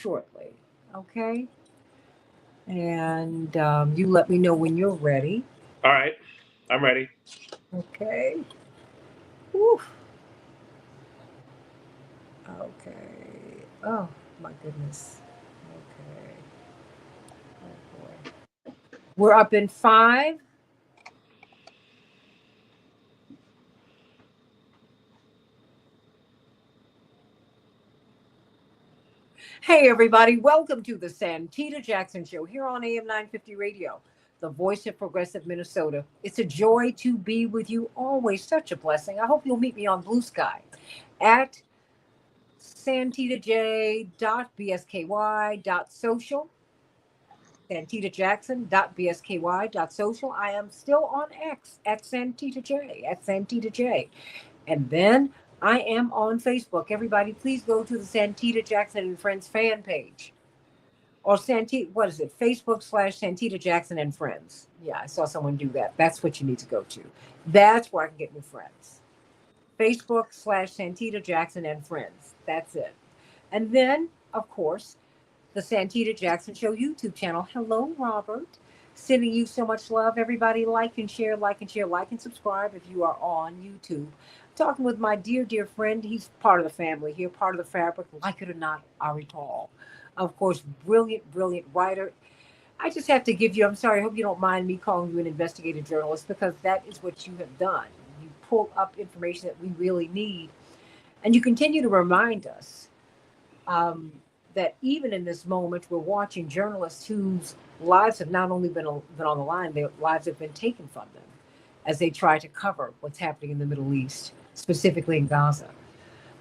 shortly. Okay? And you let me know when you're ready. All right. I'm ready. Okay. Whew. Okay. Oh, my goodness. Okay. Oh, boy. We're up in 5. Hey, everybody. Welcome to the Santita Jackson Show here on AM 950 Radio, the voice of progressive Minnesota. It's a joy to be with you always. Such a blessing. I hope you'll meet me on Blue Sky at santitaJ.bsky.social, santitajackson.bsky.social. I am still on X at SantitaJ. And then I am on Facebook. Everybody, please go to the Santita Jackson and Friends fan page. Or Santita, what is it? Facebook/Santita Jackson and Friends. Yeah, I saw someone do that. That's what you need to go to. That's where I can get new friends. Facebook/Santita Jackson and Friends. That's it. And then, of course, the Santita Jackson Show YouTube channel. Hello, Robert. Sending you so much love. Everybody, like and share, like and share, like and subscribe if you are on YouTube. Talking with my dear, dear friend. He's part of the family here, part of the fabric, like it or not, Ari Paul. Of course, brilliant, brilliant writer. I just have to give you, I'm sorry, I hope you don't mind me calling you an investigative journalist because that is what you have done. You pull up information that we really need, and you continue to remind us um, that even in this moment, we're watching journalists whose lives have not only been on the line, their lives have been taken from them as they try to cover what's happening in the Middle East, specifically in Gaza.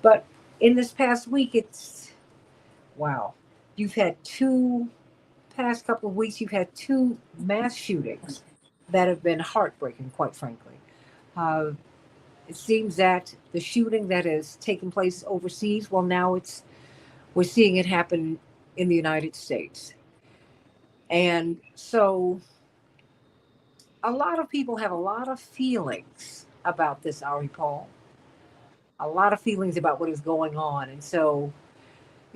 But in this past week, it's wow. You've had past couple of weeks, you've had 2 mass shootings that have been heartbreaking, quite frankly. Uh, it seems that the shooting that has taken place overseas, well, now we're seeing it happen in the United States. And so a lot of people have a lot of feelings about this, Ari Paul, a lot of feelings about what is going on. And so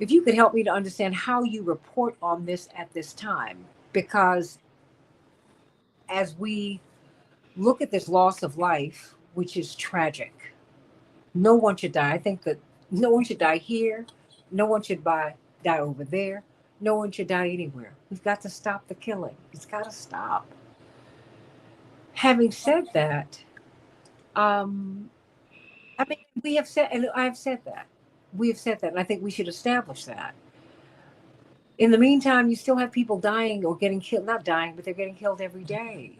if you could help me to understand how you report on this at this time, because as we look at this loss of life, which is tragic, no one should die. I think that no one should die here. No one should die over there. No one should die anywhere. We've got to stop the killing. It's got to stop. Having said that, um, I mean, we have said, and I've said that. We have said that, and I think we should establish that. In the meantime, you still have people dying or getting killed, not dying, but they're getting killed every day.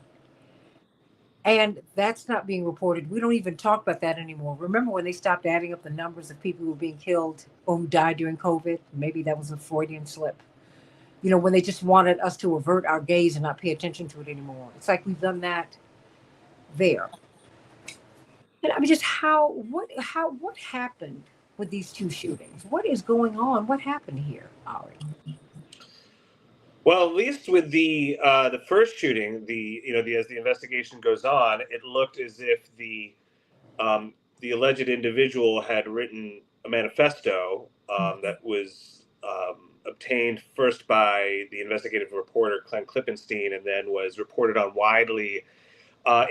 And that's not being reported. We don't even talk about that anymore. Remember when they stopped adding up the numbers of people who were being killed or who died during COVID? Maybe that was a Freudian slip. When they just wanted us to avert our gaze and not pay attention to it anymore. It's like we've done that there. And I mean, just what happened with these 2 shootings? What is going on? What happened here, Ari? Well, at least with the first shooting, as the investigation goes on, it looked as if the alleged individual had written a manifesto that was obtained first by the investigative reporter Glenn Klippenstein, and then was reported on widely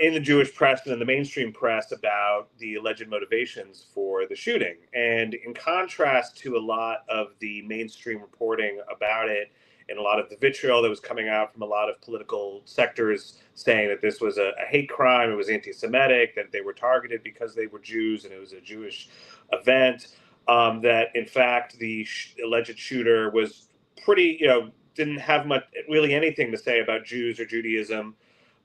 in the Jewish press and in the mainstream press about the alleged motivations for the shooting. And in contrast to a lot of the mainstream reporting about it, and a lot of the vitriol that was coming out from a lot of political sectors saying that this was a hate crime, it was anti-Semitic, that they were targeted because they were Jews and it was a Jewish event, that in fact the alleged shooter was pretty, didn't have much, really anything to say about Jews or Judaism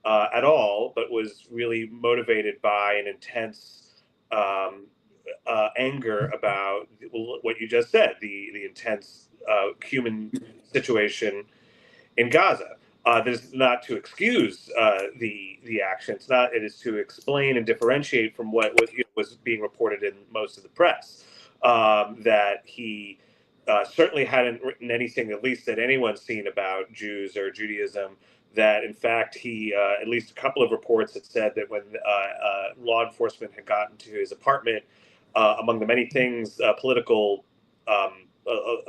at all, but was really motivated by an intense anger about what you just said, the intense human situation in Gaza. This is not to excuse the action. It's not. It is to explain and differentiate from what was being reported in most of the press. That he certainly hadn't written anything, at least that anyone's seen, about Jews or Judaism. That in fact he, at least a couple of reports had said that when law enforcement had gotten to his apartment, among the many things, political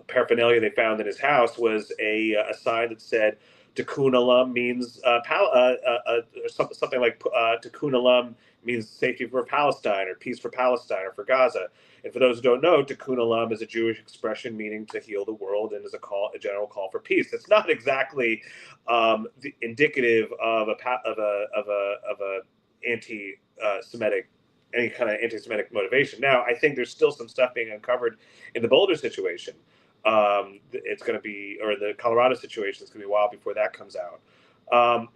paraphernalia they found in his house was a sign that said Tikkun Olam means something like Tikkun Olam means safety for Palestine or peace for Palestine or for Gaza. And for those who don't know, Tikkun Olam is a Jewish expression meaning to heal the world and is a general call for peace. It's not exactly indicative of a anti-Semitic any kind of anti-Semitic motivation. Now, I think there's still some stuff being uncovered in the Boulder situation. It's going to be, or the Colorado situation, it's going to be a while before that comes out.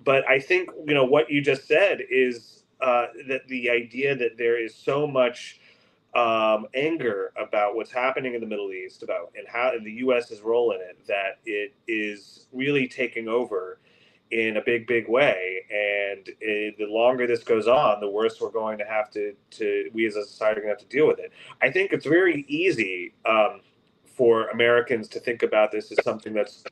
But I think what you just said is that the idea that there is so much anger about what's happening in the Middle East, about and how the U.S.'s role in it, that it is really taking over in a big way, and the longer this goes on, the worse we're going to have to we as a society are going to have to deal with it. I think it's very easy for Americans to think about this as something that's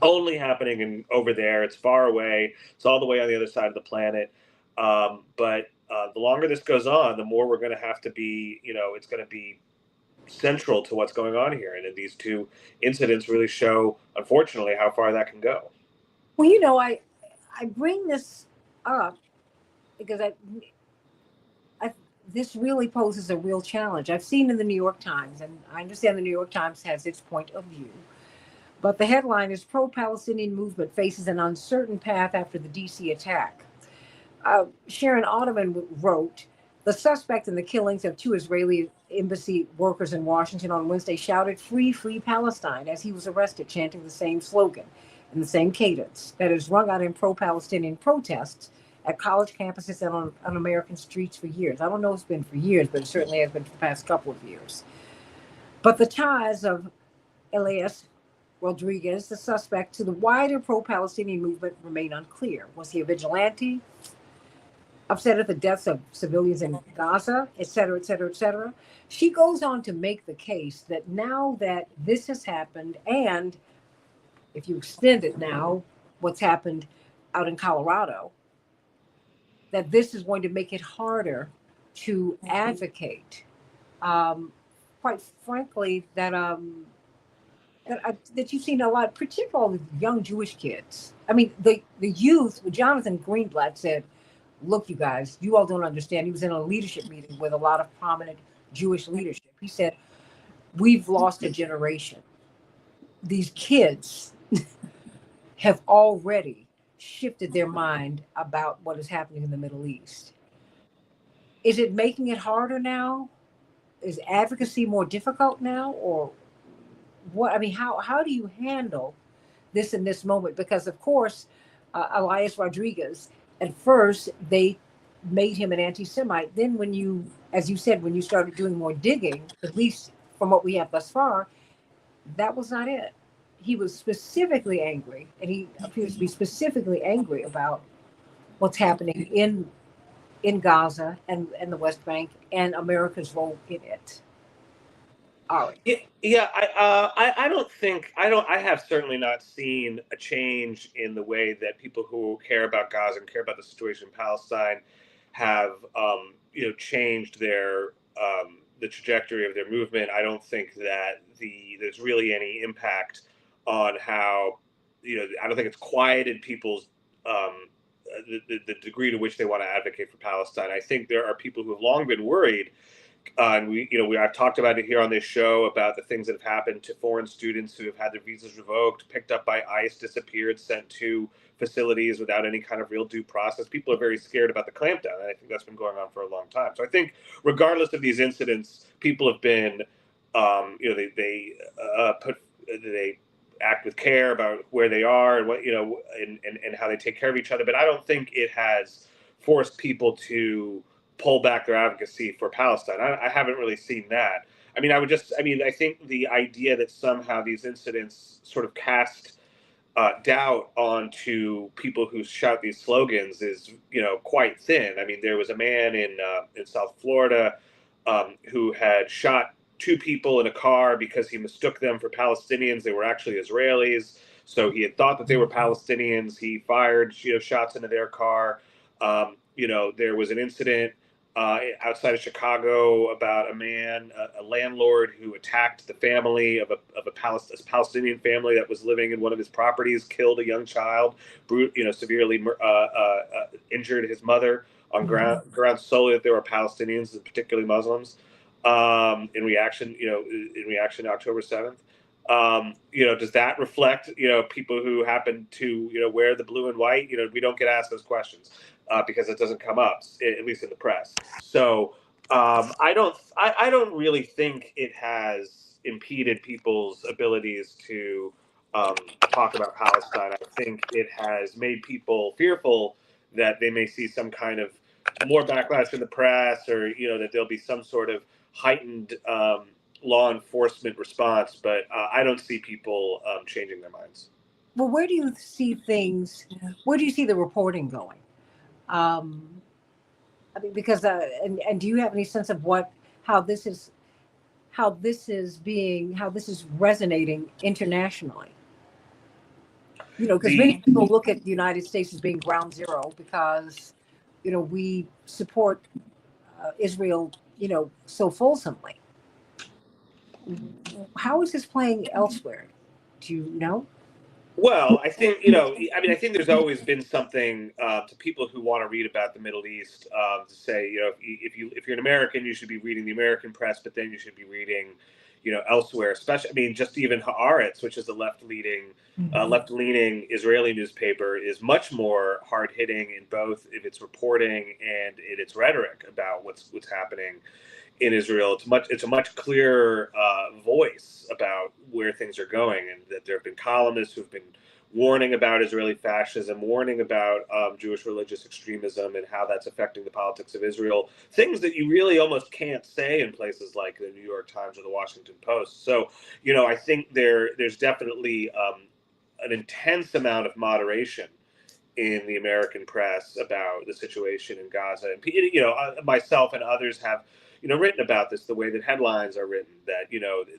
only happening over there. It's far away. It's all the way on the other side of the planet. But the longer this goes on, the more we're going to have to be, it's going to be central to what's going on here. And these two incidents really show, unfortunately, how far that can go. Well, I bring this up because this really poses a real challenge. I've seen in the New York Times, and I understand the New York Times has its point of view, but the headline is Pro-Palestinian Movement Faces an Uncertain Path After the DC Attack. Sharon Ottoman wrote, the suspect in the killings of 2 Israeli embassy workers in Washington on Wednesday shouted, "Free, free Palestine," as he was arrested, chanting the same slogan in the same cadence that has rung out in pro-Palestinian protests at college campuses and on American streets for years. I don't know if it's been for years, but it certainly has been for the past couple of years. But the ties of Elias Rodriguez, the suspect, to the wider pro-Palestinian movement remain unclear. Was he a vigilante, upset at the deaths of civilians in Gaza, et cetera, et cetera, et cetera? She goes on to make the case that now that this has happened, and if you extend it now, what's happened out in Colorado, that this is going to make it harder to advocate. Quite frankly, that you've seen a lot, particularly with young Jewish kids. I mean, the youth. Jonathan Greenblatt said, "Look, you guys, you all don't understand." He was in a leadership meeting with a lot of prominent Jewish leadership. He said, "We've lost a generation. These kids have already shifted their mind about what is happening in the Middle East." Is it making it harder now? Is advocacy more difficult now, or what? I mean, how do you handle this in this moment? Because of course, Elias Rodriguez, at first they made him an anti-Semite. Then when you, as you said, when you started doing more digging, at least from what we have thus far, that was not it. He was specifically angry, and he appears to be specifically angry about what's happening in Gaza and the West Bank and America's role in it. Ari. Yeah. I have certainly not seen a change in the way that people who care about Gaza and care about the situation in Palestine have, changed the trajectory of their movement. I don't think that there's really any impact on how, I don't think it's quieted people's, the degree to which they want to advocate for Palestine. I think there are people who have long been worried. And I've talked about it here on this show about the things that have happened to foreign students who have had their visas revoked, picked up by ICE, disappeared, sent to facilities without any kind of real due process. People are very scared about the clampdown, and I think that's been going on for a long time. So I think, regardless of these incidents, people have been, they act with care about where they are and what and how they take care of each other. But I don't think it has forced people to pull back their advocacy for Palestine. I haven't really seen that. I think the idea that somehow these incidents sort of cast doubt onto people who shout these slogans is, quite thin. I mean, there was a man in South Florida who had shot 2 people in a car because he mistook them for Palestinians. They were actually Israelis. So he had thought that they were Palestinians. He fired, shots into their car. There was an incident outside of Chicago about a man, a landlord who attacked the family of a Palestinian family that was living in one of his properties, killed a young child, severely injured his mother on grounds solely that they were Palestinians, and particularly Muslims. In reaction to October 7th. Does that reflect, people who happen to, wear the blue and white? We don't get asked those questions because it doesn't come up, at least in the press. So I don't really think it has impeded people's abilities to talk about Palestine. I think it has made people fearful that they may see some kind of more backlash in the press, or that there'll be some sort of heightened law enforcement response. But I don't see people changing their minds. Well, where do you see things? Where do you see the reporting going? I mean, because and do you have any sense of how this is resonating internationally? Because many people look at the United States as being ground zero because we support Israel so fulsomely. How is this playing elsewhere? Do you know? Well, I think I think there's always been something to people who want to read about the Middle East to say, if you're an American, you should be reading the American press, but then you should be reading, elsewhere. Especially, I mean, just even Haaretz, which is a left-leaning Israeli newspaper, is much more hard-hitting in both in its reporting and in its rhetoric about what's happening in Israel. It's a much clearer voice about where things are going, and that there have been columnists who've been warning about Israeli fascism, warning about Jewish religious extremism and how that's affecting the politics of Israel. Things that you really almost can't say in places like the New York Times or the Washington Post. So, I think there's definitely an intense amount of moderation in the American press about the situation in Gaza. And myself and others have written about this, the way that headlines are written, that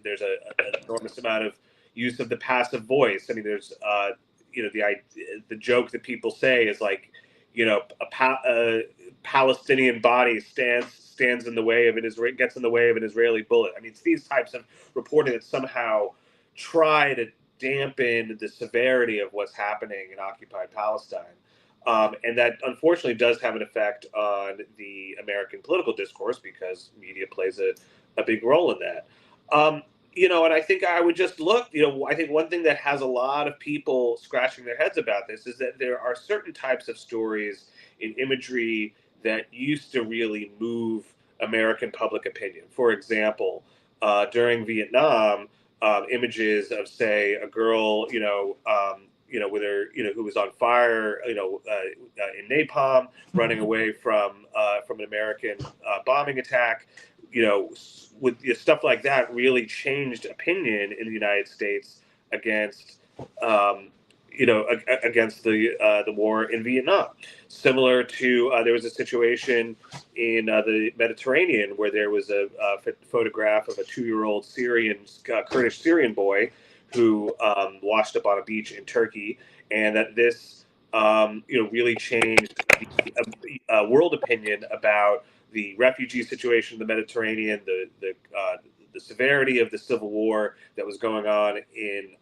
there's an enormous amount of use of the passive voice. I mean, there's the joke that people say is like, a Palestinian body stands in the way of gets in the way of an Israeli bullet. I mean, it's these types of reporting that somehow try to dampen the severity of what's happening in occupied Palestine. And that unfortunately does have an effect on the American political discourse, because media plays a big role in that. And I think I would just look, I think one thing that has a lot of people scratching their heads about this is that there are certain types of stories in imagery that used to really move American public opinion. For example, during Vietnam, images of, say, a girl, with her, who was on fire, in napalm, running away from an American bombing attack, with stuff like that, really changed opinion in the United States against, against the war in Vietnam. Similar to there was a situation in the Mediterranean where there was a photograph of a 2-year-old Kurdish Syrian boy who washed up on a beach in Turkey, and that this really changed the world opinion about the refugee situation in the Mediterranean, the severity of the civil war that was going on in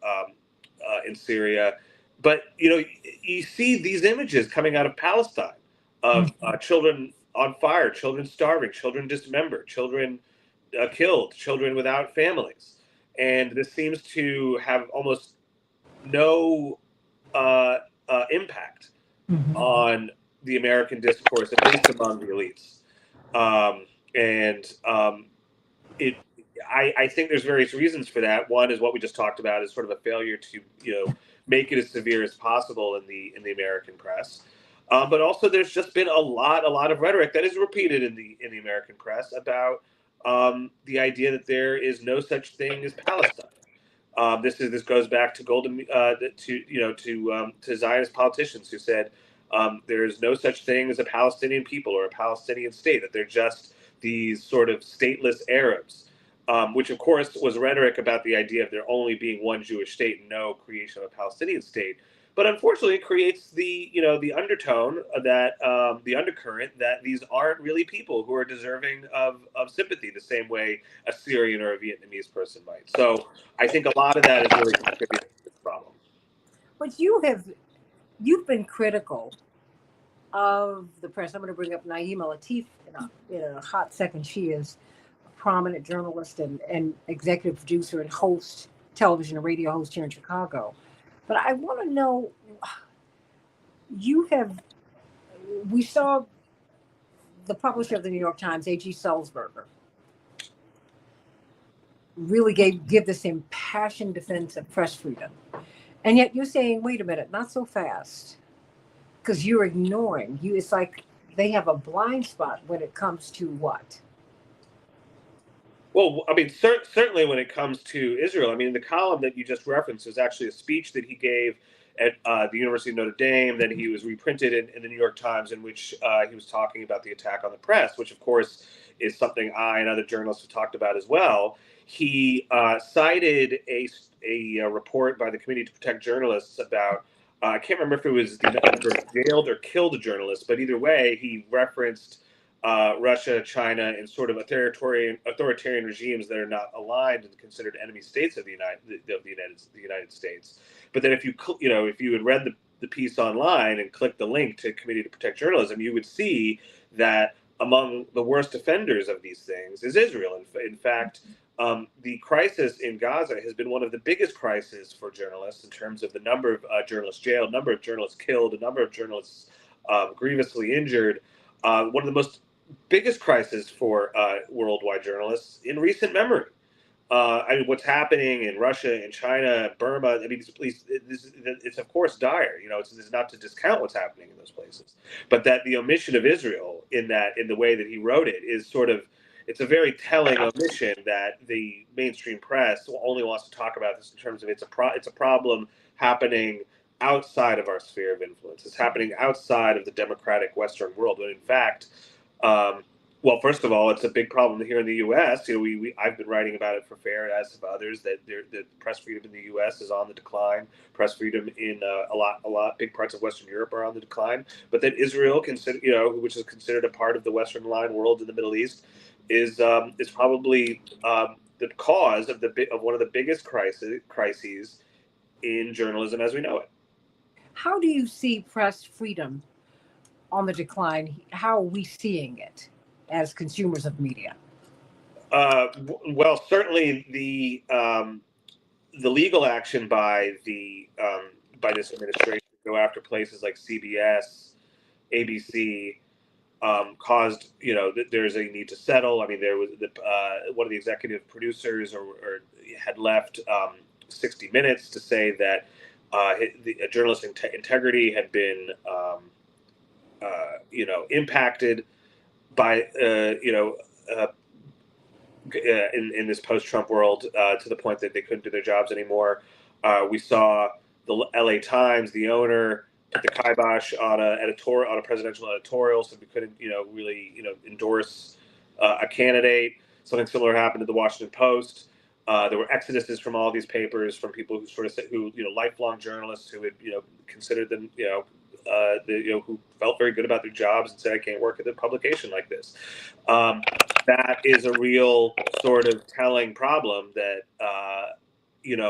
Syria. But you see these images coming out of Palestine of children on fire, children starving, children dismembered, children killed, children without families. And this seems to have almost no impact on the American discourse, at least among the elites. I think there's various reasons for that. One is what we just talked about, is sort of a failure to make it as severe as possible in the American press. But also, there's just been a lot of rhetoric that is repeated in the American press about the idea that there is no such thing as Palestine. This goes back to to Zionist politicians who said there is no such thing as a Palestinian people or a Palestinian state, that they're just these sort of stateless Arabs, which of course was rhetoric about the idea of there only being one Jewish state and no creation of a Palestinian state. but unfortunately it creates the undertone that the undercurrent that these aren't really people who are deserving of sympathy the same way a Syrian or a Vietnamese person might. So I think a lot of that is really contributing to this problem. But you've been critical of the press. I'm going to bring up Naima Latif in a hot second. She is a prominent journalist and executive producer and host, television and radio host here in Chicago. But I want to know, we saw the publisher of the New York Times, A.G. Sulzberger, really give this impassioned defense of press freedom. And yet you're saying, wait a minute, not so fast. Because you're ignoring it's like they have a blind spot when it comes to what? Well, I mean, certainly when it comes to Israel, I mean, the column that you just referenced was actually a speech that he gave at the University of Notre Dame. Then he was reprinted in the New York Times, in which he was talking about the attack on the press, which, of course, is something I and other journalists have talked about as well. He cited a report by the Committee to Protect Journalists about, I can't remember if it was the number of jailed or killed journalists, but either way, he referenced Russia, China, and sort of authoritarian regimes that are not aligned and considered enemy states of the United States. But then if you had read the piece online and clicked the link to Committee to Protect Journalism, you would see that among the worst offenders of these things is Israel. In fact, the crisis in Gaza has been one of the biggest crises for journalists in terms of the number of journalists jailed, number of journalists killed, a number of journalists grievously injured. One of the most biggest crisis for worldwide journalists in recent memory. I mean, what's happening in Russia and China, Burma. I mean, it's of course dire. It's not to discount what's happening in those places, but that the omission of Israel in the way that he wrote it is sort of, it's a very telling omission that the mainstream press only wants to talk about this in terms of it's a problem happening outside of our sphere of influence. It's happening outside of the democratic Western world, when in fact. Well, first of all, it's a big problem here in the U.S. I've been writing about it for FAIR, as have others, that the press freedom in the U.S. is on the decline. Press freedom in a lot big parts of Western Europe are on the decline. But that Israel, which is considered a part of the Western aligned world in the Middle East, is probably the cause of one of the biggest crises in journalism as we know it. How do you see press freedom on the decline? How are we seeing it as consumers of media? Well, certainly the legal action by this administration to go after places like CBS, ABC, caused there's a need to settle. I mean, there was one of the executive producers or had left 60 Minutes to say that journalistic integrity had been impacted by in this post-Trump world to the point that they couldn't do their jobs anymore. We saw the LA Times, the owner, put the kibosh on a presidential editorial, so we couldn't really endorse a candidate. Something similar happened to the Washington Post. There were exoduses from all these papers from people who lifelong journalists who had considered them who felt very good about their jobs and said, I can't work at a publication like this. That is a real sort of telling problem that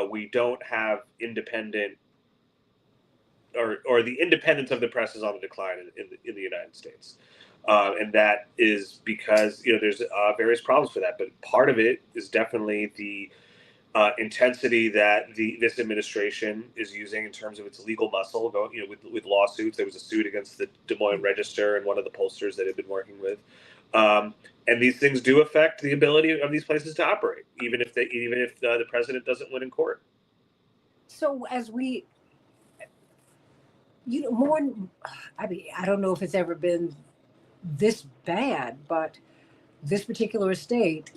we don't have independent or the independence of the press is on the decline in the United States. And that is because there's various problems for that, but part of it is definitely the intensity that this administration is using in terms of its legal muscle, with lawsuits. There was a suit against the Des Moines Register and one of the pollsters that had been working with. And these things do affect the ability of these places to operate, even if the president doesn't win in court. So as we, more, I mean, I don't know if it's ever been this bad, but this particular estate,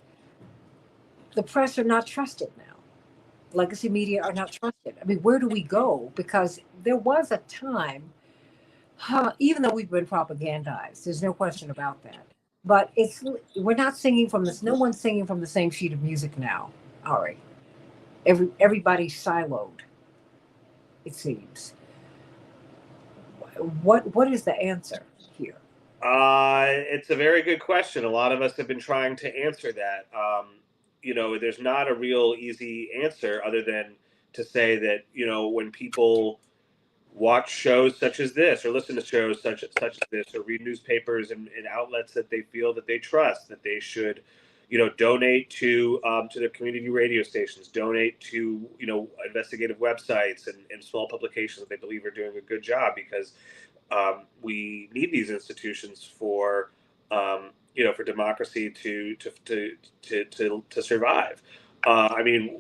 the press are not trusted now. Legacy media are not trusted. I mean, where do we go? Because there was a time, even though we've been propagandized, there's no question about that. But we're not singing from this. No one's singing from the same sheet of music now, Ari. Everybody's siloed, it seems. What is the answer here? It's a very good question. A lot of us have been trying to answer that. There's not a real easy answer other than to say that, when people watch shows such as this, or listen to shows such as this, or read newspapers and outlets that they feel that they trust, that they should, donate to their community radio stations, donate to investigative websites and small publications that they believe are doing a good job, because we need these institutions for for democracy to survive.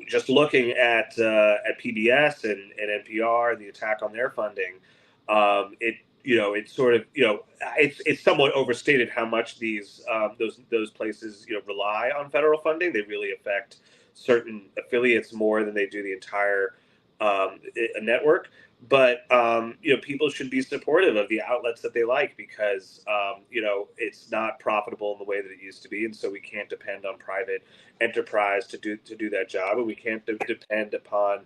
Just looking at PBS and NPR, the attack on their funding, it's sort of it's somewhat overstated how much those places rely on federal funding. They really affect certain affiliates more than they do the entire network. But people should be supportive of the outlets that they like, because it's not profitable in the way that it used to be, and so we can't depend on private enterprise to do that job, and we can't depend upon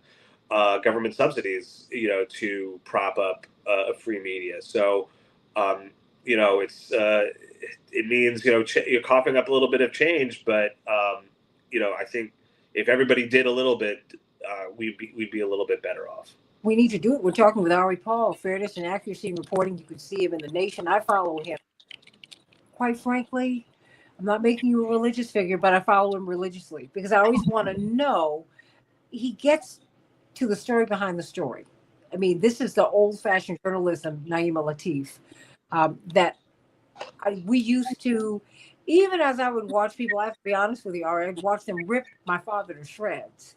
government subsidies to prop up a free media. So it means you're coughing up a little bit of change, but I think if everybody did a little bit, we'd be a little bit better off. We need to do it. We're talking with Ari Paul, Fairness and Accuracy in Reporting. You can see him in The Nation. I follow him. Quite frankly, I'm not making you a religious figure, but I follow him religiously because I always want to know. He gets to the story behind the story. I mean, this is the old-fashioned journalism, Naima Latif, that we used to, even as I would watch people, I have to be honest with you, Ari, I'd watch them rip my father to shreds.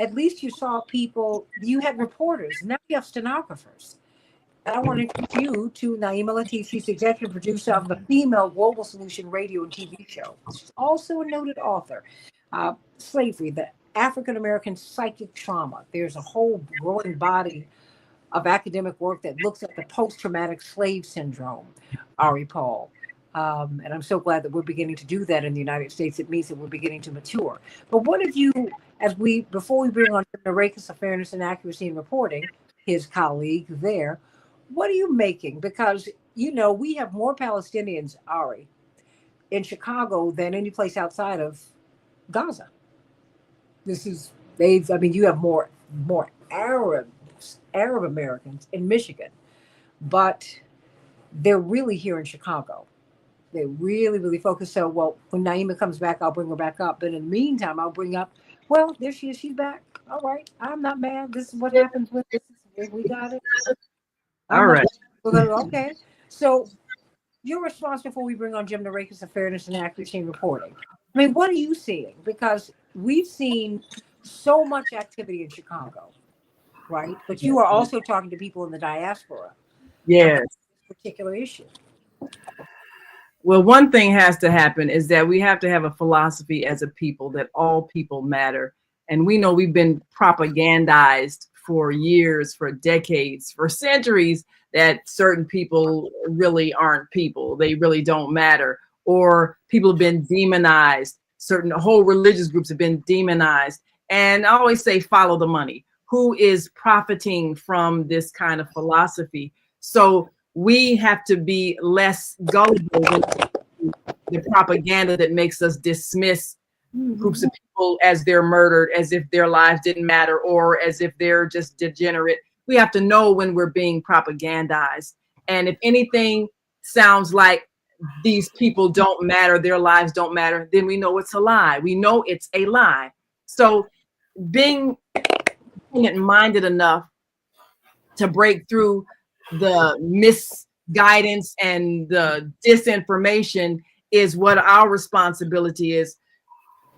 At least you saw people, you had reporters, now you have stenographers. And I want to introduce you to Naima Latif. She's executive producer of the Female Global Solution radio and TV show. She's also a noted author. Slavery, the African-American psychic trauma. There's a whole growing body of academic work that looks at the post-traumatic slave syndrome, Ari Paul. And I'm so glad that we're beginning to do that in the United States. It means that we're beginning to mature. But what have you, before we bring on Narekus of Fairness and Accuracy in Reporting, his colleague there, what are you making? Because, we have more Palestinians, Ari, in Chicago than any place outside of Gaza. You have more Arab Americans in Michigan, but they're really here in Chicago. They really, really focus. So, when Naima comes back, I'll bring her back up. But in the meantime, I'll bring up, there she is. She's back. All right. I'm not mad. This is what happens with this. We got it. All right. Okay. So your response before we bring on Jim Narekus of Fairness and Accuracy in Reporting. I mean, what are you seeing? Because we've seen so much activity in Chicago, right? But you are also talking to people in the diaspora. Yes. This particular issue. Well, one thing has to happen is that we have to have a philosophy as a people that all people matter. And we know we've been propagandized for years, for decades, for centuries, that certain people really aren't people. They really don't matter. Or people have been demonized. Certain whole religious groups have been demonized. And I always say, follow the money. Who is profiting from this kind of philosophy? So we have to be less gullible with the propaganda that makes us dismiss groups of people as they're murdered, as if their lives didn't matter, or as if they're just degenerate. We have to know when we're being propagandized. And if anything sounds like these people don't matter, their lives don't matter, then we know it's a lie. We know it's a lie. So being minded enough to break through the misguidance and the disinformation is what our responsibility is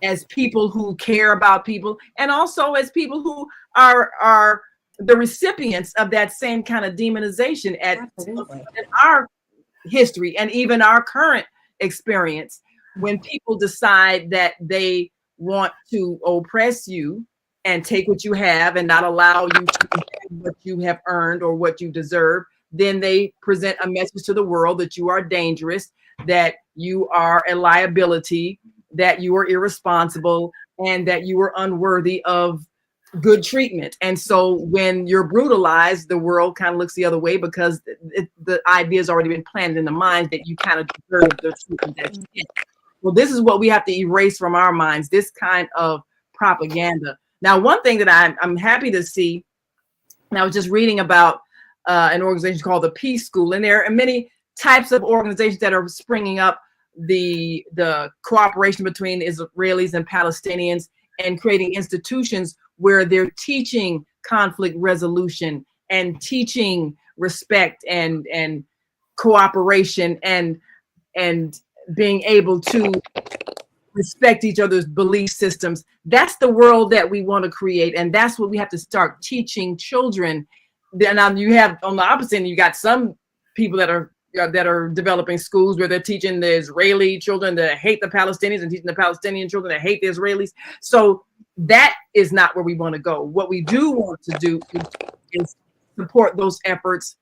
as people who care about people, and also as people who are the recipients of that same kind of demonization at our history and even our current experience. When people decide that they want to oppress you and take what you have and not allow you to have what you have earned or what you deserve, then they present a message to the world that you are dangerous, that you are a liability, that you are irresponsible, and that you are unworthy of good treatment. And so when you're brutalized, the world kind of looks the other way because the idea has already been planted in the mind that you kind of deserve the treatment that you get. Well, this is what we have to erase from our minds, this kind of propaganda. Now, one thing that I'm happy to see, and I was just reading about an organization called the Peace School, and there are many types of organizations that are springing up, the cooperation between Israelis and Palestinians, and creating institutions where they're teaching conflict resolution and teaching respect and cooperation and being able to respect each other's belief systems. That's the world that we want to create, and that's what we have to start teaching children. Now you have on the opposite end, you got some people that are developing schools where they're teaching the Israeli children to hate the Palestinians and teaching the Palestinian children to hate the Israelis. So that is not where we want to go. What we do want to do is support those efforts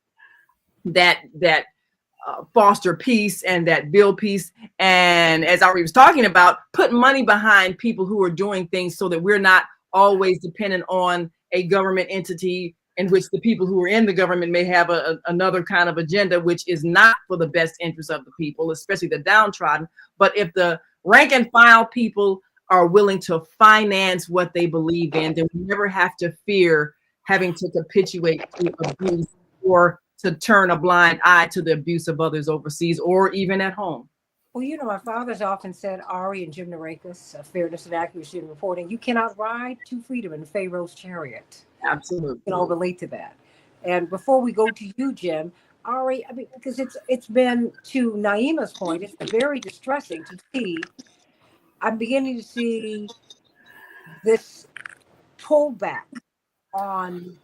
that foster peace and that build peace. And as Ari was talking about, put money behind people who are doing things so that we're not always dependent on a government entity in which the people who are in the government may have another kind of agenda, which is not for the best interest of the people, especially the downtrodden. But if the rank and file people are willing to finance what they believe in, then we never have to fear having to capitulate to abuse or to turn a blind eye to the abuse of others overseas or even at home. Well, you know, my father's often said, Ari and Jim Narekas, fairness and accuracy in reporting, you cannot ride to freedom in Pharaoh's chariot. Absolutely. We can all relate to that. And before we go to you, Jim, Ari, I mean, because it's been, to Naima's point, it's very distressing to see. I'm beginning to see this pullback on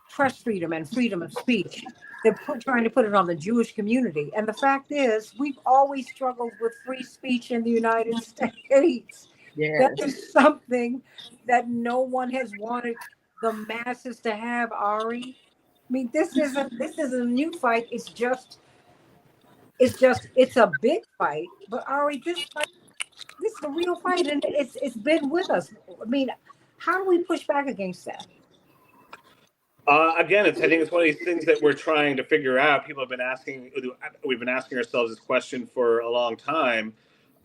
press freedom and freedom of speech. They're trying to put it on the Jewish community. And the fact is, we've always struggled with free speech in the United States. Yes. That is something that no one has wanted the masses to have, Ari. I mean, this isn't a new fight. It's a big fight. But Ari, this is a real fight, and it's been with us. I mean, how do we push back against that? Again, I think it's one of these things that we're trying to figure out. We've been asking ourselves this question for a long time,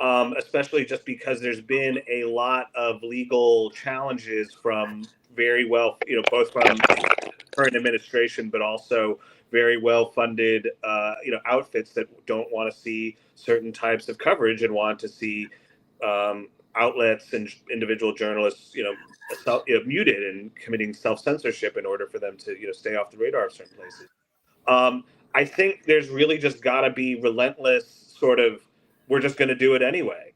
especially just because there's been a lot of legal challenges from both from current administration, but also very well-funded, outfits that don't want to see certain types of coverage and want to see outlets and individual journalists, muted and committing self-censorship in order for them to, stay off the radar of certain places. I think there's really just got to be relentless sort of, we're just going to do it anyway.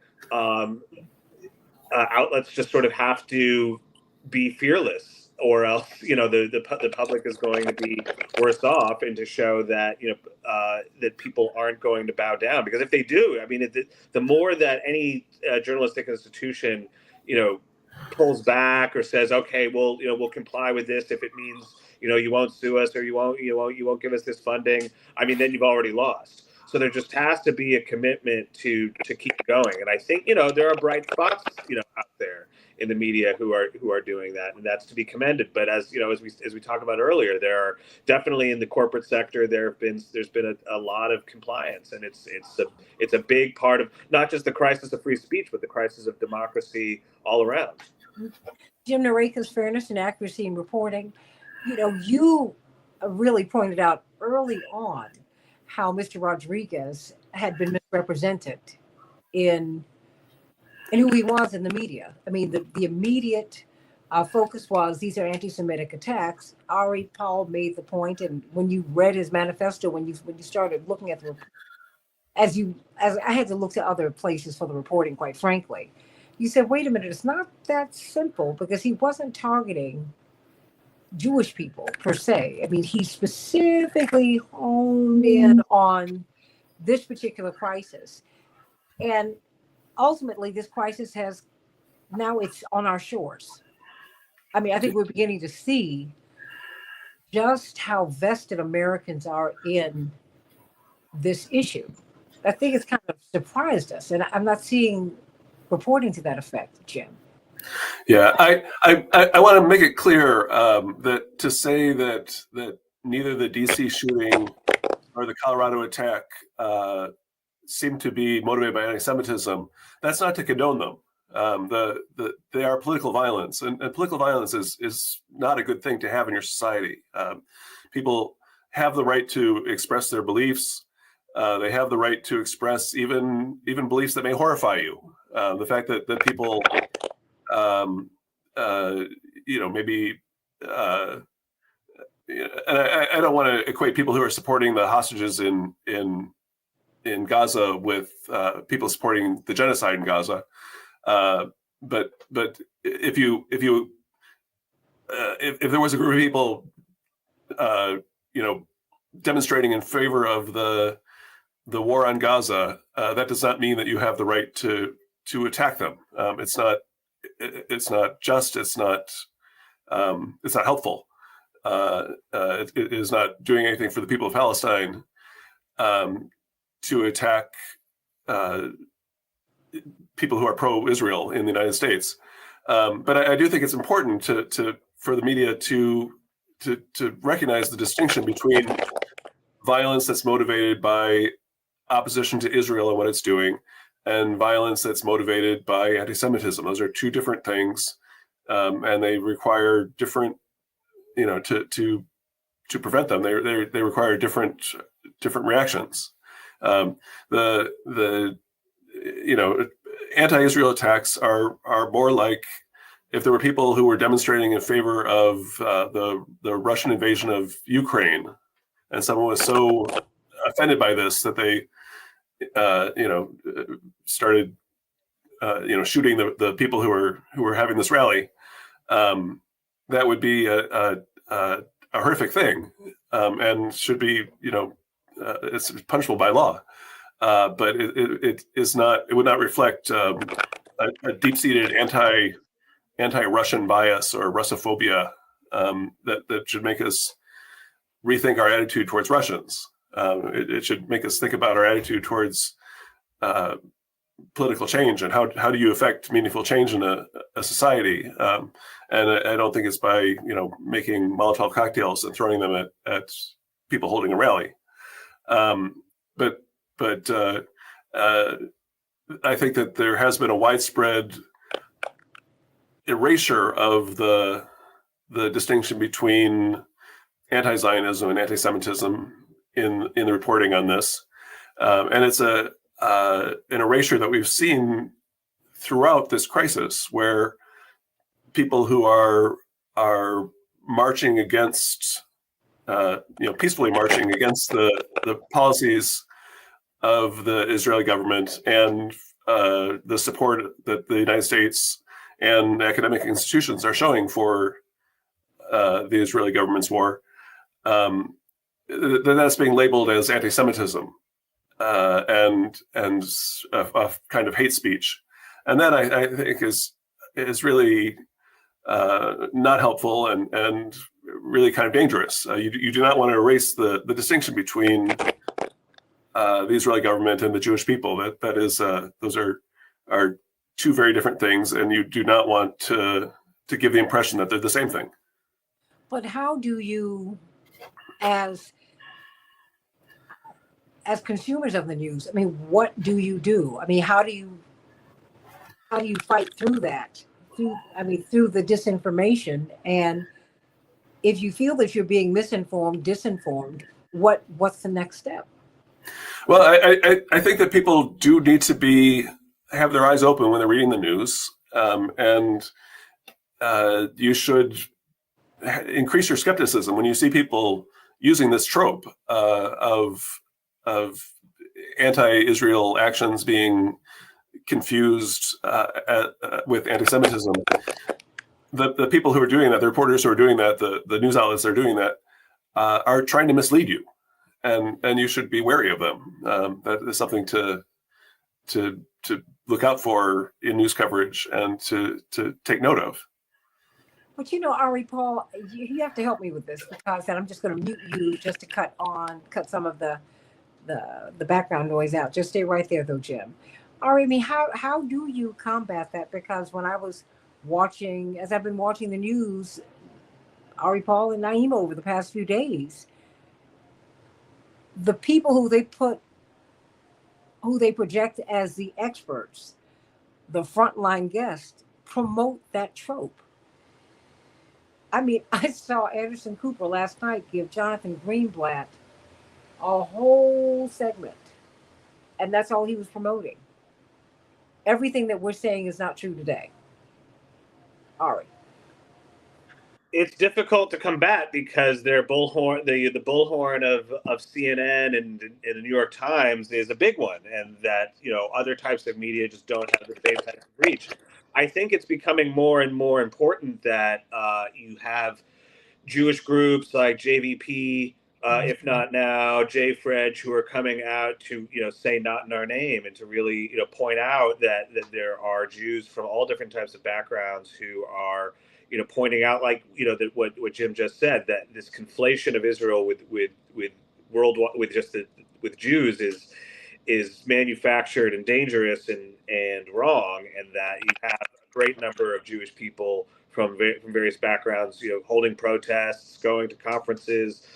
Outlets just sort of have to be fearless, or else, the public is going to be worse off, and to show that, that people aren't going to bow down. Because if they do, I mean, the more that any journalistic institution, pulls back or says, okay, well, we'll comply with this if it means, you won't sue us, or you won't give us this funding. I mean, then you've already lost. So there just has to be a commitment to keep going. And I think, there are bright spots, out there in the media who are doing that, and that's to be commended. But as we talked about earlier, there are definitely in the corporate sector, there's been a lot of compliance, and it's a big part of not just the crisis of free speech, but the crisis of democracy all around. Jim Narekas, fairness and accuracy in reporting. You really pointed out early on how Mr. Rodriguez had been misrepresented in who he was in the media. I mean, the immediate focus was, these are anti-Semitic attacks. Ari Paul made the point, and when you read his manifesto, when you started looking at the, as I had to look to other places for the reporting, quite frankly, you said, wait a minute, it's not that simple, because he wasn't targeting Jewish people per se. I mean, he specifically honed in on this particular crisis. And ultimately, this crisis it's on our shores. I mean, I think we're beginning to see just how vested Americans are in this issue. I think it's kind of surprised us, and I'm not seeing reporting to that effect, Jim. Yeah, I want to make it clear that to say that neither the DC shooting or the Colorado attack seem to be motivated by anti-Semitism, that's not to condone them. They are political violence, and political violence is not a good thing to have in your society. People have the right to express their beliefs. They have the right to express even beliefs that may horrify you. The fact that people, maybe. And I don't want to equate people who are supporting the hostages in Gaza with people supporting the genocide in Gaza. But if there was a group of people, demonstrating in favor of the war on Gaza, that does not mean that you have the right to attack them. It's not just. It's not helpful. It is not doing anything for the people of Palestine to attack people who are pro-Israel in the United States. But I do think it's important for the media to recognize the distinction between violence that's motivated by opposition to Israel and what it's doing, and violence that's motivated by anti-Semitism. Those are two different things, and they require different, to prevent them. They require different reactions. The anti-Israel attacks are more like if there were people who were demonstrating in favor of the Russian invasion of Ukraine, and someone was so offended by this that they started shooting the people who were having this rally. That would be a horrific thing, and should be it's punishable by law. But it is not. It would not reflect a deep-seated anti-Russian bias or Russophobia that should make us rethink our attitude towards Russians. It should make us think about our attitude towards political change and how do you affect meaningful change in a society. And I don't think it's by making Molotov cocktails and throwing them at people holding a rally. But I think that there has been a widespread erasure of the distinction between anti-Zionism and anti-Semitism in the reporting on this, and it's an erasure that we've seen throughout this crisis, where people who are marching against, peacefully marching against the policies of the Israeli government and the support that the United States and academic institutions are showing for the Israeli government's war, that's being labeled as anti-Semitism and a kind of hate speech, and that I think is really not helpful and really kind of dangerous. You do not want to erase the distinction between the Israeli government and the Jewish people. That is those are two very different things, and you do not want to give the impression that they're the same thing. But how do you, as consumers of the news, I mean, what do you do? I mean, how do you fight through that? Through the disinformation, and if you feel that you're being misinformed, disinformed, what's the next step? Well, I think that people do need to have their eyes open when they're reading the news, and you should increase your skepticism when you see people using this trope of anti-Israel actions being confused with anti-Semitism. The people who are doing that, the reporters who are doing that, the news outlets that are doing that, are trying to mislead you, and you should be wary of them. That is something to look out for in news coverage and to take note of. But Ari, Paul, you have to help me with this, because I'm just going to mute you just to cut some of the background noise out. Just stay right there, though, Jim. Ari, I mean, how do you combat that? Because when I was as I've been watching the news, Ari, Paul, and Naima over the past few days, the people who they project as the experts, the frontline guests, promote that trope. I mean, I saw Anderson Cooper last night give Jonathan Greenblatt a whole segment, and that's all he was promoting. Everything that we're saying is not true today. Ari. It's difficult to combat because their bullhorn, the bullhorn of CNN and the New York Times is a big one, and that other types of media just don't have the same type of reach. I think it's becoming more and more important that you have Jewish groups like JVP, if not now, JFRED, who are coming out to say "not in our name" and to really point out that there are Jews from all different types of backgrounds who are pointing out, like that what Jim just said, that this conflation of Israel with worldwide with Jews is manufactured and dangerous and wrong, and that you have a great number of Jewish people from various backgrounds, holding protests, going to conferences,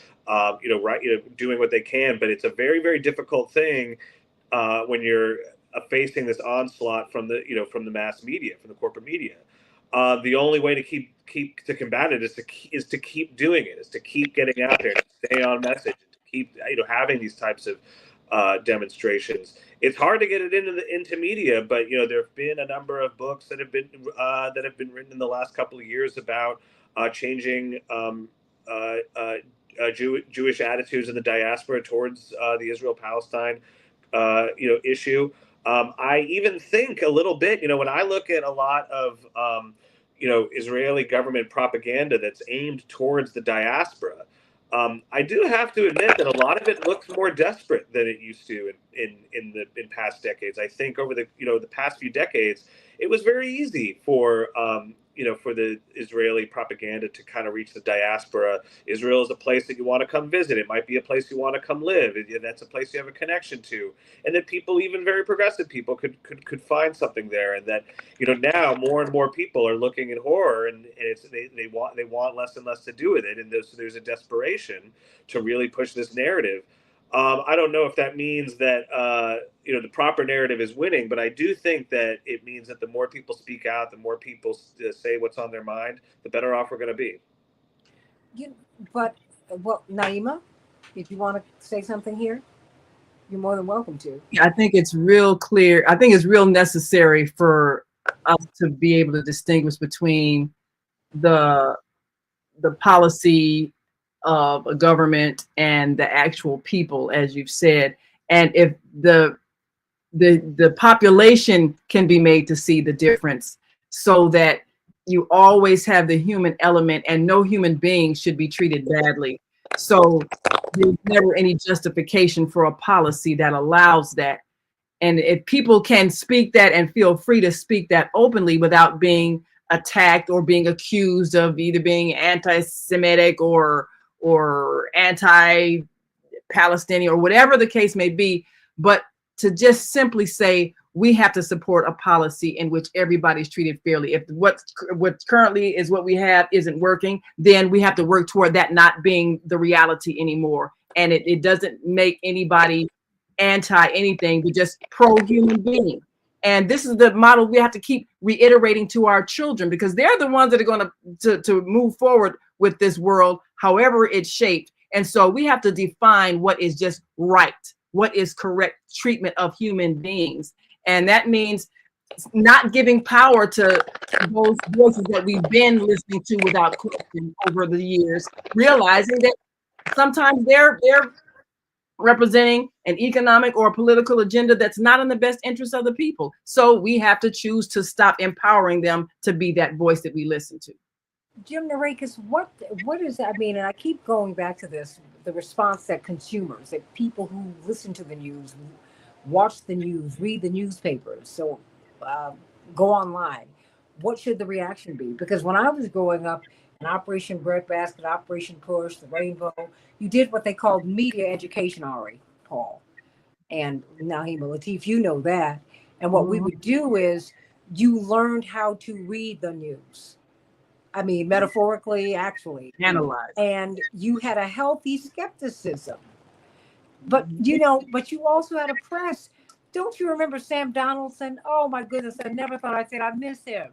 doing what they can. But it's a very, very difficult thing when you're facing this onslaught from the mass media, from the corporate media. The only way to keep to combat it is to keep doing it, is to keep getting out there, to stay on message, to keep having these types of demonstrations. It's hard to get it into media, but there have been a number of books that have been written in the last couple of years about changing Jewish attitudes in the diaspora towards the Israel-Palestine issue. I even think a little bit, when I look at a lot of Israeli government propaganda that's aimed towards the diaspora, I do have to admit that a lot of it looks more desperate than it used to in past decades. I think over the past few decades, it was very easy for for the Israeli propaganda to kind of reach the diaspora. Israel is a place that you want to come visit. It might be a place you want to come live. That's a place you have a connection to, and that people, even very progressive people, could find something there. And that now more and more people are looking in horror, and they want less and less to do with it. And there's a desperation to really push this narrative. I don't know if that means that the proper narrative is winning, but I do think that it means that the more people speak out, the more people say what's on their mind, the better off we're going to be. But Naima, if you want to say something here, you're more than welcome to. I think it's real clear. I think it's real necessary for us to be able to distinguish between the policy of a government and the actual people, as you've said. And if the population can be made to see the difference, so that you always have the human element, and no human being should be treated badly. So there's never any justification for a policy that allows that. And if people can speak that and feel free to speak that openly without being attacked or being accused of either being anti-Semitic or anti-Palestinian or whatever the case may be, but to just simply say we have to support a policy in which everybody's treated fairly. If what currently is what we have isn't working, then we have to work toward that not being the reality anymore. And it doesn't make anybody anti anything, but just pro-human being. And this is the model we have to keep reiterating to our children, because they're the ones that are going to move forward with this world, however it's shaped. And so we have to define what is just right, what is correct treatment of human beings. And that means not giving power to those voices that we've been listening to without question over the years, realizing that sometimes they're representing an economic or political agenda that's not in the best interest of the people. So we have to choose to stop empowering them to be that voice that we listen to. Jim Narakis, what is that? I mean, and I keep going back to this, the response that consumers, that people who listen to the news, watch the news, read the newspapers, so go online. What should the reaction be? Because when I was growing up, in Operation Breadbasket, Operation Push, the Rainbow, you did what they called media education, Ari, Paul, and Naima Latif, you know that. And what we would do is you learned how to read the news. I mean, metaphorically, actually. Analyze. And you had a healthy skepticism. But, you know, but you also had a press. Don't you remember Sam Donaldson? Oh, my goodness. I never thought I'd say I miss him.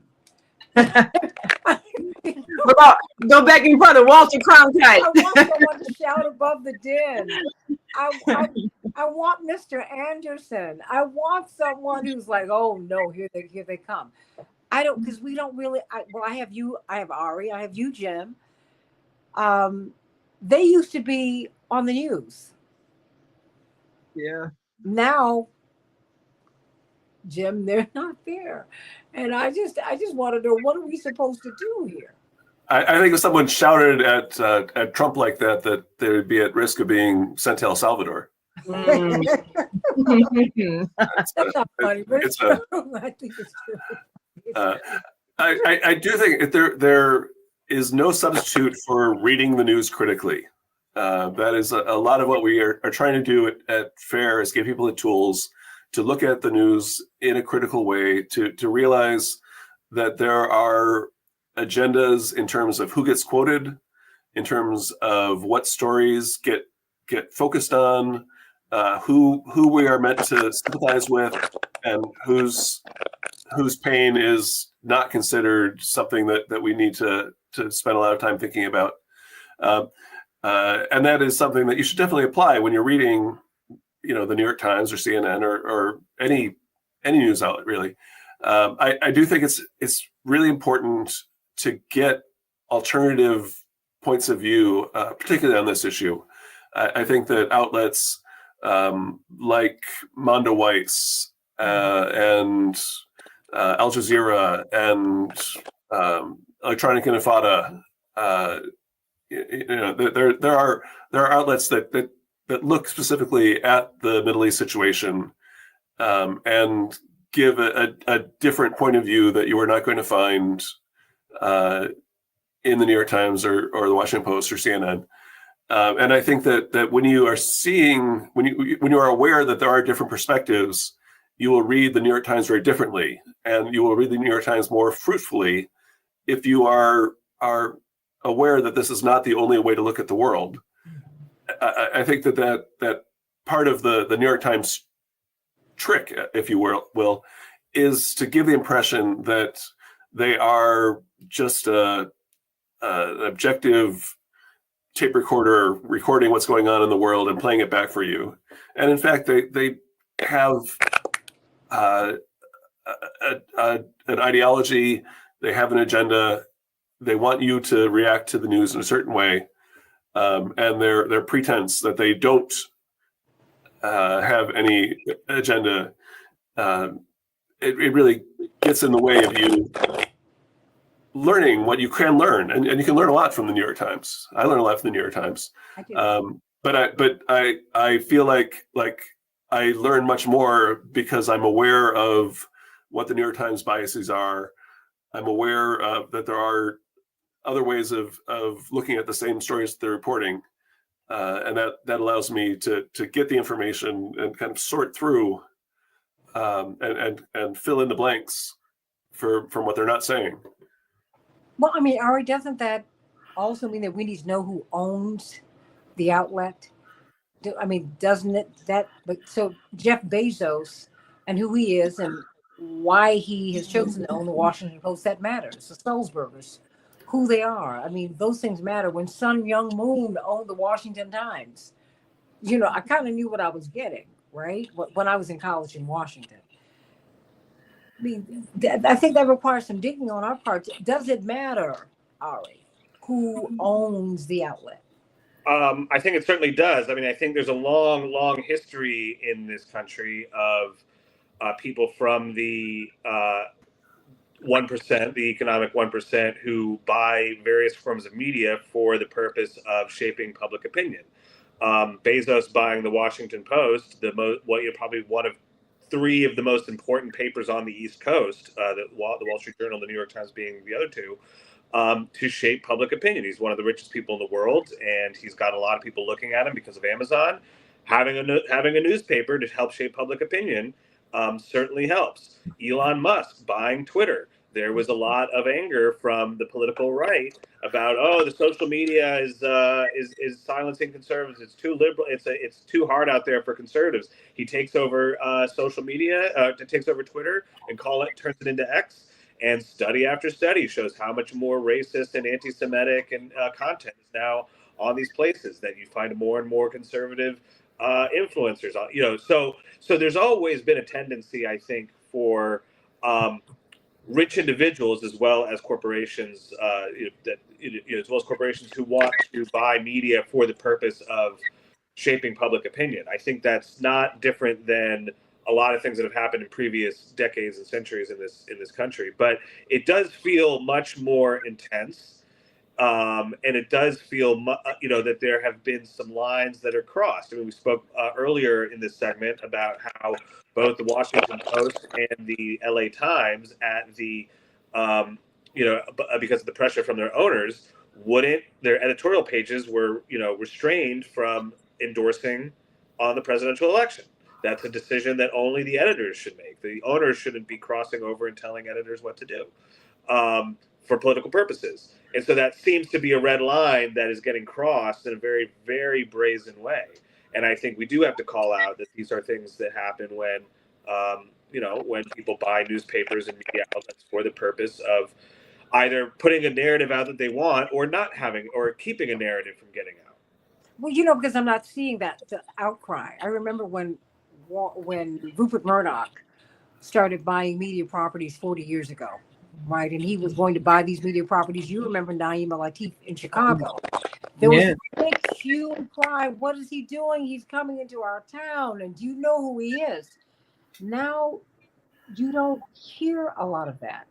Go back in front of Walter Cronkite. I want someone to shout above the din. I want Mr. Anderson. I want someone who's like, oh no, here they come. I don't, because we don't really. I have you. I have Ari. I have you, Jim. They used to be on the news. Yeah. Now, Jim, they're not there, and I just want to know, what are we supposed to do here? I think if someone shouted at Trump like that they would be at risk of being sent to El Salvador. Mm. That's not funny, but it's true. I think it's true. I do think there is no substitute for reading the news critically. That is a lot of what we are trying to do at FAIR, is give people the tools to look at the news in a critical way, to realize that there are agendas in terms of who gets quoted, in terms of what stories get focused on, who we are meant to sympathize with, and whose pain is not considered something that we need to spend a lot of time thinking about. And that is something that you should definitely apply when you're reading, you know, the New York Times or CNN or any news outlet, really. I do think it's really important to get alternative points of view, particularly on this issue. I think that outlets like Mondo Weiss and Al Jazeera and Electronic Intifada, you know, there are outlets that look specifically at the Middle East situation and give a different point of view that you are not going to find in the New York Times or the Washington Post or CNN. And I think that when you are seeing, when you are aware that there are different perspectives, you will read the New York Times very differently, and you will read the New York Times more fruitfully if you are aware that this is not the only way to look at the world. I think that part of the New York Times trick, if you will, is to give the impression that they are just an objective tape recorder recording what's going on in the world and playing it back for you. And in fact, they have an ideology, they have an agenda, they want you to react to the news in a certain way. And their pretense that they don't have any agenda, it really gets in the way of you learning what you can learn, and you can learn a lot from the New York Times. I learn a lot from the New York Times, but I feel like I learn much more because I'm aware of what the New York Times biases are. I'm aware that there are other ways of looking at the same stories that they're reporting, and that allows me to get the information and kind of sort through and fill in the blanks from what they're not saying. Well, I mean, Ari, doesn't that also mean that we need to know who owns the outlet? I mean, doesn't it that? But so Jeff Bezos and who he is and why he has chosen to own the Washington Post, that matters. The Sulzbergers, who they are. I mean, those things matter. When Sun Myung Moon owned the Washington Times, you know, I kind of knew what I was getting, right? When I was in college in Washington. I mean, I think that requires some digging on our part. Does it matter, Ari, who owns the outlet? I think it certainly does. I mean, I think there's a long history in this country of people from the 1%, the economic 1%, who buy various forms of media for the purpose of shaping public opinion. Bezos buying the Washington Post, probably one of three of the most important papers on the East Coast, the Wall Street Journal, the New York Times being the other two, to shape public opinion. He's one of the richest people in the world, and he's got a lot of people looking at him because of Amazon. Having a newspaper to help shape public opinion certainly helps. Elon Musk buying Twitter. There was a lot of anger from the political right about, oh, the social media is silencing conservatives. It's too liberal. It's too hard out there for conservatives. He takes over social media, takes over Twitter, and turns it into X. And study after study shows how much more racist and anti-Semitic and content is now on these places, that you find more and more conservative influencers on. So there's always been a tendency, I think, for rich individuals as well as corporations, as well as corporations who want to buy media for the purpose of shaping public opinion. I think that's not different than a lot of things that have happened in previous decades and centuries in this country, but it does feel much more intense. And it does feel, that there have been some lines that are crossed. I mean, we spoke earlier in this segment about how both the Washington Post and the LA Times, at the, because of the pressure from their owners, their editorial pages were, restrained from endorsing on the presidential election. That's a decision that only the editors should make. The owners shouldn't be crossing over and telling editors what to do for political purposes. And so that seems to be a red line that is getting crossed in a very, very brazen way. And I think we do have to call out that these are things that happen when, when people buy newspapers and media outlets for the purpose of either putting a narrative out that they want, or not having, or keeping a narrative from getting out. Well, because I'm not seeing the outcry. I remember when Rupert Murdoch started buying media properties 40 years ago, right? And he was going to buy these media properties. You remember Naima Latif in Chicago. There was a big hue and cry. What is he doing? He's coming into our town. And do you know who he is? Now, you don't hear a lot of that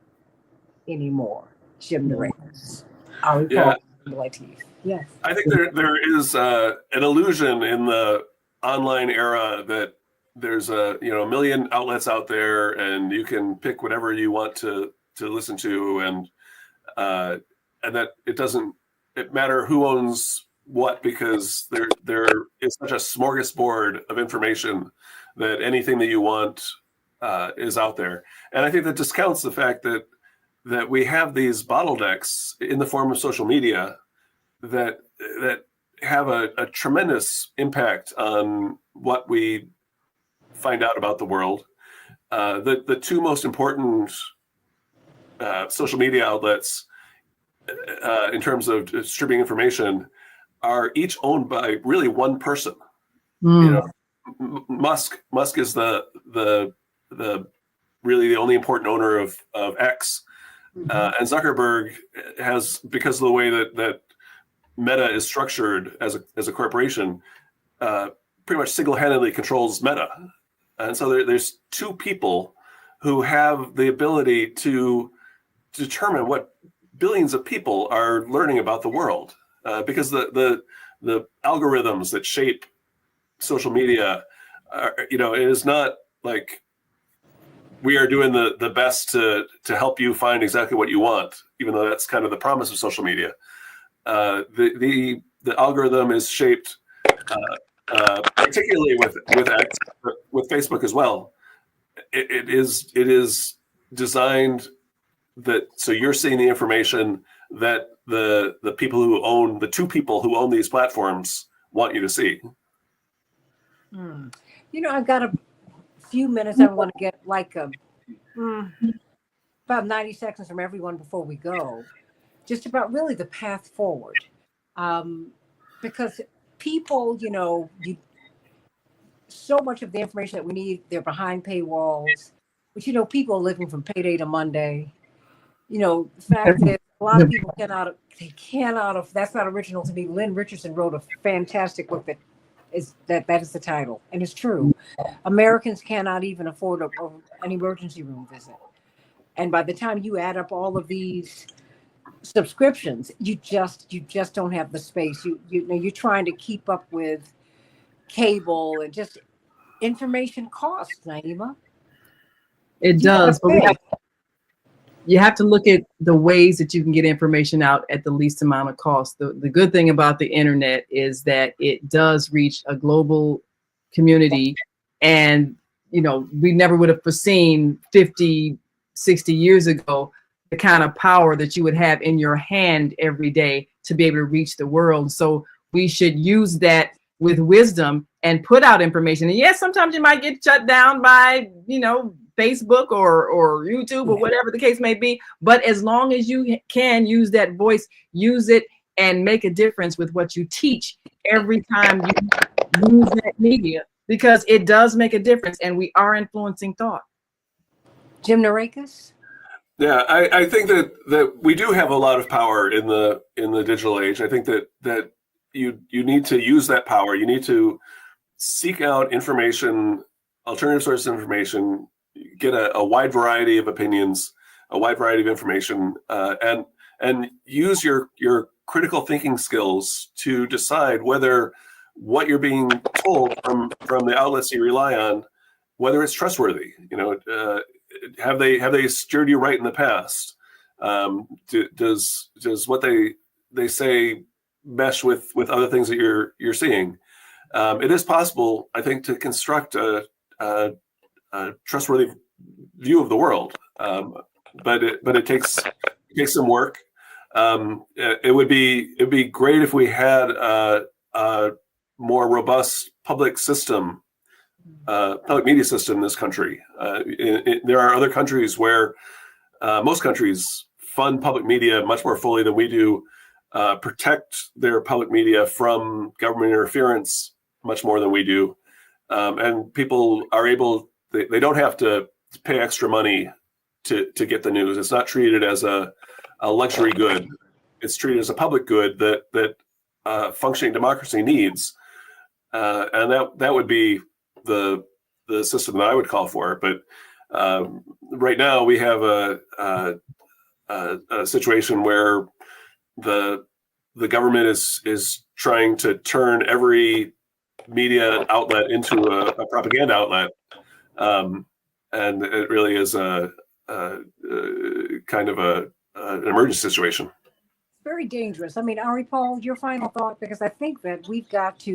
anymore, Jim Narrates. Latif. Yes. I think there is an illusion in the online era that there's a million outlets out there, and you can pick whatever you want to listen to, and that it doesn't matter who owns what, because there is such a smorgasbord of information that anything that you want is out there. And I think that discounts the fact that we have these bottlenecks in the form of social media that have a tremendous impact on what we find out about the world. The two most important social media outlets in terms of distributing information are each owned by really one person. Musk is the really the only important owner of X, and Zuckerberg has, because of the way that Meta is structured as a corporation, pretty much single-handedly controls Meta. And so there's two people who have the ability to determine what billions of people are learning about the world, because the algorithms that shape social media it is not like we are doing the best to help you find exactly what you want, even though that's kind of the promise of social media. The algorithm is shaped particularly with X, but with Facebook as well. It is designed that so you're seeing the information that the two people who own these platforms want you to see. I've got a few minutes. I want to get like about 90 seconds from everyone before we go, just about really the path forward. Because people, so much of the information that we need, they're behind paywalls, but people are living from payday to Monday. The fact that a lot of people cannot, that's not original to me. Lynn Richardson wrote a fantastic book that is the title, and it's true. Americans cannot even afford an emergency room visit. And by the time you add up all of these subscriptions, you just don't have the space. You're trying to keep up with cable, and just information costs, Naima. It does, but you have to look at the ways that you can get information out at the least amount of cost. The good thing about the internet is that it does reach a global community, and we never would have foreseen 50, 60 years ago, the kind of power that you would have in your hand every day to be able to reach the world. So we should use that with wisdom and put out information. And yes, sometimes you might get shut down by, Facebook or YouTube or whatever the case may be. But as long as you can use that voice, use it and make a difference with what you teach every time you use that media, because it does make a difference and we are influencing thought. Jim Narakis? Yeah, I think that we do have a lot of power in the digital age. I think that you need to use that power. You need to seek out information, alternative sources of information, get a wide variety of opinions, a wide variety of information, and use your critical thinking skills to decide whether what you're being told from the outlets you rely on, whether it's trustworthy. Have they steered you right in the past? Does what they say mesh with other things that you're seeing? It is possible, I think, to construct a trustworthy view of the world, but it takes some work. It would be great if we had a more robust public media system in this country. There are other countries where most countries fund public media much more fully than we do, protect their public media from government interference much more than we do. And people are able, they don't have to pay extra money to get the news. It's not treated as a luxury good. It's treated as a public good that functioning democracy needs. And that would be the system that I would call for. But right now we have a situation where the government is trying to turn every media outlet into a propaganda outlet, and it really is a kind of an emergency situation. It's very dangerous. I mean, Ari Paul, your final thought, because I think that we've got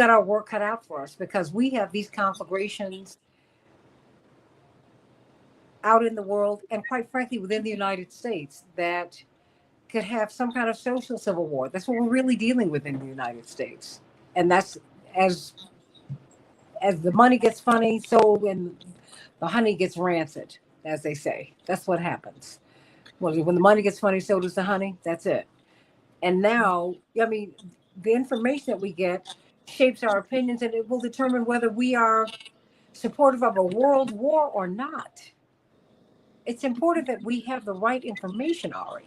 our work cut out for us, because we have these conflagrations out in the world and quite frankly within the United States that could have some kind of social civil war. That's what we're really dealing with in the United States. And that's as the money gets funny, so when the honey gets rancid, as they say. That's what happens. When the money gets funny, so does the honey. That's it. And now, I mean, the information that we get shapes our opinions, and it will determine whether we are supportive of a world war or not. It's important that we have the right information, Ari.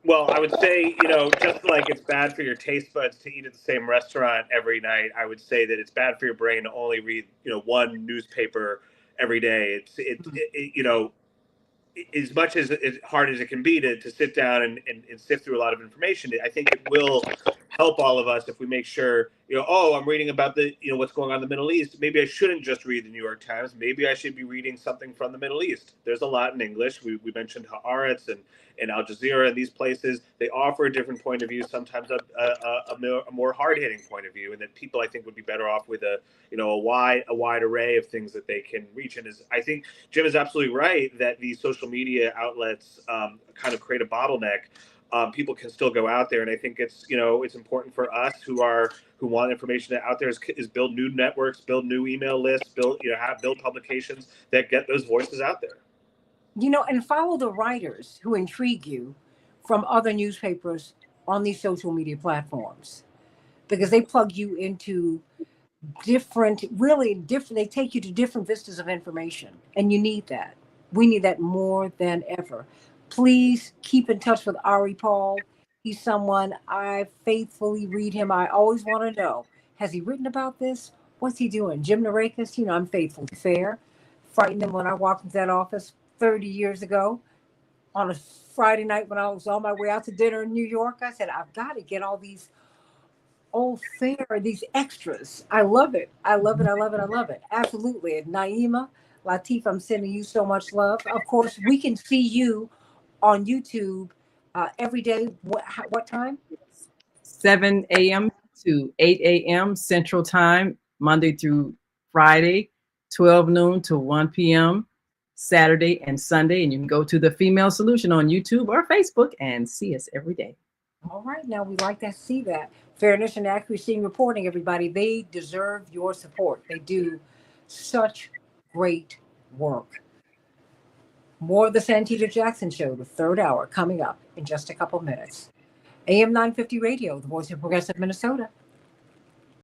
Well, I would say, just like it's bad for your taste buds to eat at the same restaurant every night, I would say that it's bad for your brain to only read, one newspaper every day. As much as hard as it can be to sit down and sift through a lot of information, I think it will help all of us if we make sure, I'm reading about what's going on in the Middle East. Maybe I shouldn't just read the New York Times. Maybe I should be reading something from the Middle East. There's a lot in English. We mentioned Haaretz and Al Jazeera and these places. They offer a different point of view, sometimes a more hard-hitting point of view, and that people, I think, would be better off with a wide array of things that they can reach. And I think Jim is absolutely right that these social media outlets kind of create a bottleneck. People can still go out there, and I think it's important for us who want information out there is build new networks, build new email lists, build publications that get those voices out there. And follow the writers who intrigue you from other newspapers on these social media platforms, because they plug you into different, they take you to different vistas of information, and you need that. We need that more than ever. Please keep in touch with Ari Paul. He's someone I faithfully read him. I always want to know, has he written about this? What's he doing? Jim Narakis, I'm faithfully fair. Frightened him when I walked into that office 30 years ago on a Friday night when I was on my way out to dinner in New York. I said, I've got to get all these old fair, these extras. I love it. I love it. I love it. I love it. Absolutely. And Naima, Latif, I'm sending you so much love. Of course, we can see you on YouTube every day. What time? 7 a.m. to 8 a.m. Central Time, Monday through Friday, 12 noon to 1 p.m., Saturday and Sunday. And you can go to The Female Solution on YouTube or Facebook and see us every day. All right, now we like to see that. Fairness and accuracy in reporting, everybody. They deserve your support. They do such great work. More of the Santita Jackson Show, the third hour, coming up in just a couple minutes. AM 950 Radio, the voice of progressive Minnesota.